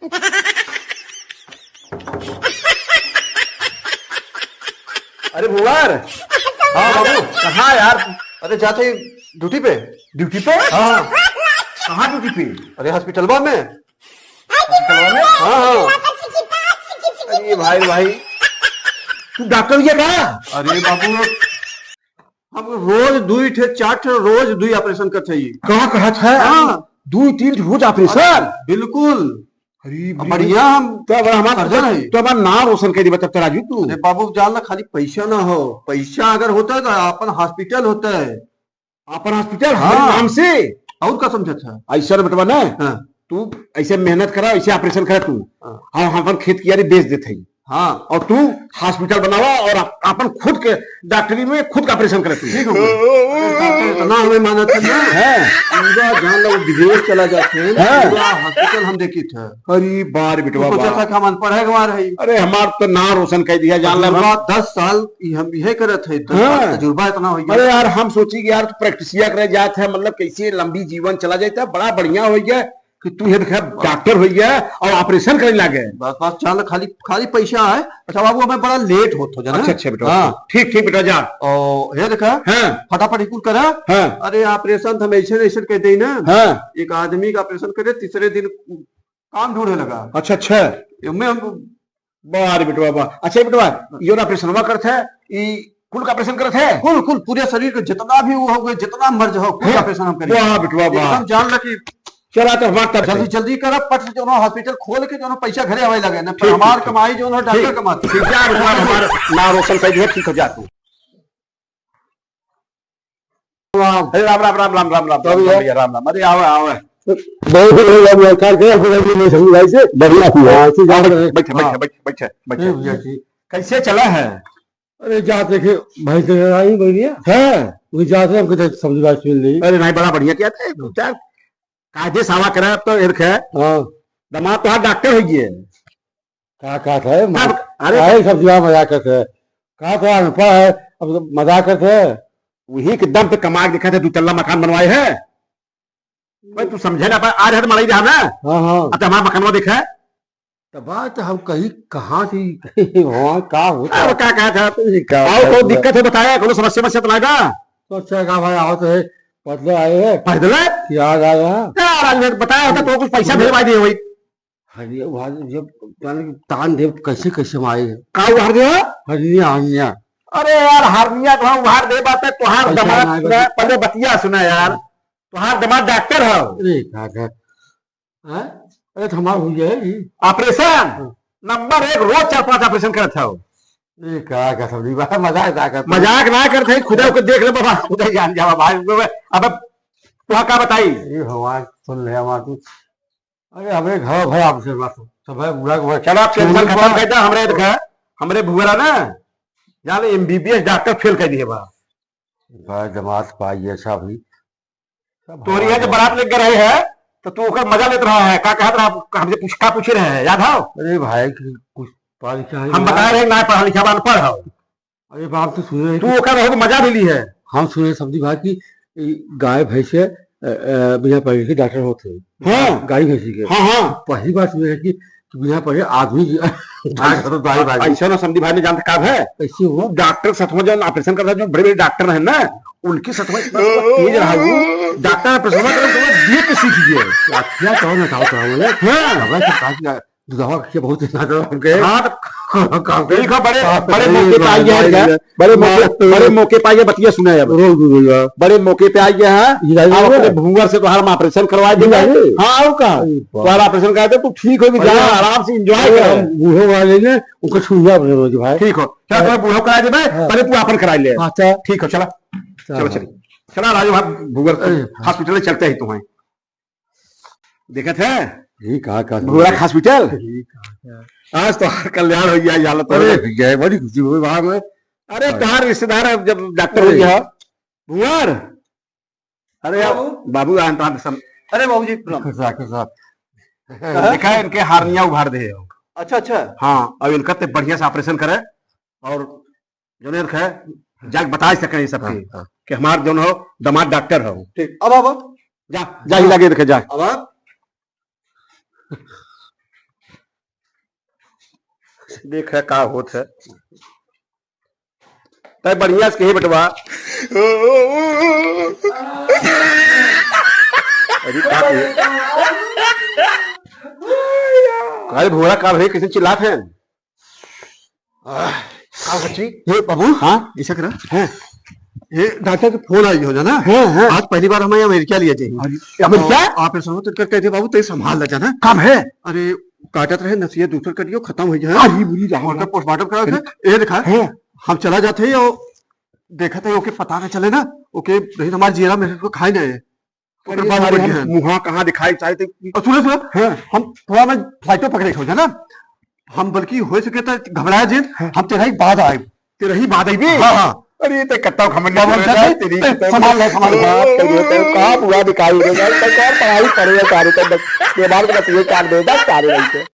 अरे भुवर। हाँ बाबू कहाँ यार? अरे जाते ड्यूटी पे। ड्यूटी पे? हाँ। कहाँ ड्यूटी पे? अरे हॉस्पिटलवा में। हॉस्पिटलवा में? हाँ हाँ। अरे भाई तू डॉक्टर ये का? अरे बाबू हम रोज 2-4 रोज 2 ऑपरेशन कर चाहिए। कहा था? हाँ 2-3 रोज ऑपरेशन। बिल्कुल। अरे बढ़िया। हम तो अब हमारा सर्जन है। तो हमारा नाम रोशन कर दी बता राजू तू। अरे बाबू जान ला खाली पैसा ना हो। पैसा अगर होता है तो अपन हॉस्पिटल होता है। अपन हॉस्पिटल हाँ। हमारे नाम से और क्या समझा था? ऐसा बेटवा ना हाँ तू ऐसे मेहनत करा ऐसे ऑपरेशन करा तू। हाँ। हम अपन खेत कियारी बेच देते हैं हाँ और तू हॉस्पिटल बनावा और अपन खुद के डॉक्टरी में खुद का ऑपरेशन करे तू। ठीक हो गया। इतना हमें माना था ना। पूरा जान लो विदेश चला जाते हैं। पूरा हॉस्पिटल हम देखी था। अरे बार बेटवा सोचा था कि हम अनपढ़ है गंवार है। अरे हमार तो नाम रोशन कर दिया जान ला। 10 साल हम यही करे थे। 10 साल तजुर्बा इतना हो गया। अरे यार हम सोची कि यार तू प्रैक्टिसिया करे जाते है मतलब कैसे लंबी जीवन चला जाता है। बड़ा बढ़िया हो गया कि तू ये डॉक्टर हो गया और ऑपरेशन करने लगे। बस चल खाली पैसा है। अच्छा बाबू हमें बड़ा लेट होता जाना। अच्छा बेटा। हाँ ठीक बेटा जा। और ये देखा फटाफट इकुल करा। अरे ऑपरेशन हम ऐसे कहते ही ना। एक आदमी का ऑपरेशन करे तीसरे दिन काम ढूंढने लगा। अच्छा मैं बार बेटवा बा। अच्छा बेटवा ये ऑपरेशन हुआ करते है कुल का ऑपरेशन करते है। कुल पूरे शरीर का जितना भी वो हो गए जितना मर्ज हो कुल ऑपरेशन हम करेंगे। वाह बेटवा वाह। हम जान लगे चला तो हमारा जल्दी करा पट से जो हॉस्पिटल खोल के जो पैसा घरे आवे लगे ना। हमार कमाई जो डॉक्टर कमाते। ठीक है हमारा नाम रोशन कर दिया। ठीक हो जा तू। राम राम राम राम राम राम राम राम राम। अरे आओ आओ कैसे चला है? अरे जाते देखे भाई आई बढ़िया है वही जाते हमको सब्जी बात मिल रही। अरे नहीं बड़ा बढ़िया क्या था कायदे सावा करा तो एक है। दमाद तो डॉक्टर हो गए। कहा था अरे सब्जी मजाक करते कहा था अनपढ़ है अब मजाक करते वही के दम पे कमा के दिखा थे 2 तल्ला मकान बनवाए है। भाई तू समझे ना आज है मनाई रहा ना। हाँ अब हमारा मकान देखा है तो बात हम कहीं कहाँ थी वहाँ क्या होता क्या कहा था कोई दिक्कत है बताया कोई समस्या तो लाएगा। तो अच्छा कहा भाई आओ तो पतले आए हैं पैदल याद आ गया बताया होता तो कुछ पैसा भेजवा दिए वही। जब तान देव कैसे हम आए का उधार दे हरनिया। अरे यार हरनिया तो उधार दे बात है तुहार दमाद पहले बतिया सुना यार तुहार दमाद डॉक्टर है। अरे क्या अरे हमारा हो जाएगी ऑपरेशन नंबर 1 रोज 4-5 ऑपरेशन करता हो। क्या सब्जी मजाक ना करते खुदा को देख ले बाबा खुदा जान जावा भाई। अब तुहा का बताई हमारे सुन ले हमारे तू अरे हमारे घर भाई आपसे सब है बुरा चलो टेंशन खत्म कर दे। हमरे भुवरा ना जान MBBS डॉक्टर फेल कर दिए बा जमात पाई ऐसा भी तोरी है जो बारात लेकर रहे है तो तू ओकर मजा लेते रहा है का कहत रहा हमसे पूछ रहे हैं याद हो? अरे भाई कुछ पढ़ा लिखा है हम बता रहे ना पढ़ा लिखा अनपढ़ हो। अरे बाप तो सुन रहे तू ओकर बहुत मजा भी ली है। हम सुने सब्जी भाई की गाय भैंस बिना पढ़े के डॉक्टर होते हैं। गाय भैंसी के पहली बात सुने कि बिना पढ़े आदमी ऐसा ना समझी भाई ने जानते का है कैसे हो डॉक्टर सतमा जो ऑपरेशन करता है जो बड़े बड़े डॉक्टर है ना उनकी सतमा तेज रहा वो डॉक्टर ऑपरेशन देख के सीख गए क्या कहो ना बोले दवा बहुत बड़े मौके पे आइए बतिया सुना है बड़े मौके पे आइए हैं भूंगर से तुम्हारा ऑपरेशन करवा देंगे। हाँ तुम्हारा ऑपरेशन करा दे तू ठीक हो आराम से एंजॉय कर बूढ़ो वाले ने उनको छुआ रोज भाई ठीक हो क्या तुम्हें बूढ़ो करा दे पहले तू अपन करा ले। अच्छा ठीक हो चला चलो चलिए चला राजू भूंगर हॉस्पिटल चलते ही तुम्हें देखा था भूरा हॉस्पिटल आज तो कल्याण हो गया हालत बड़ी खुशी हुई वहां में। अरे तुम्हारे रिश्तेदार जब डॉक्टर हो गया भूवर। अरे बाबू अरे बाबू जी देखा इनके हारनिया उभार दे। अच्छा हाँ अब इनका तो बढ़िया से ऑपरेशन करे और जो है जाग बता सके सबके कि हमारे जो हो दमाद डॉक्टर हो। ठीक अब जा ही लगे देखे जा अब देख है का होत है तय बढ़िया से कही बटवा अरे का अरे भोरा का भाई किसी चिल्लात है हाँ बच्ची हे बाबू हाँ ऐसा करा है ये डॉक्टर के फोन आई हो जाना आज पहली बार हमें अमेरिका लिए चाहिए अमेरिका ऑपरेशन हो तो कर कहते बाबू तेज संभाल ले जाना काम है अरे काटत रहे नसिया दूसर करियो खत्म हो जाए अरे बुरी राम और पोस्टमार्टम करा ये देखा हम चला जाते हैं और देखा था ओके पता ना चले ना ओके नहीं हमारे जीरा मेरे को खाई नहीं मुहा कहाँ दिखाई चाहे थे सुनो सुनो हम थोड़ा मैं फ्लाइटो पकड़े हो जाना हम बल्कि हो सके तो घबराया जी हम तेरा ही बाद आए तेरा ही बात आई हाँ हाँ अरे ये तो कत्ता खमन तेरी संभाल ले संभाल कहाँ पूरा दिखाई देगा पढ़ाई पढ़ेगा कार्य तो दिमाग में कार देगा कार्य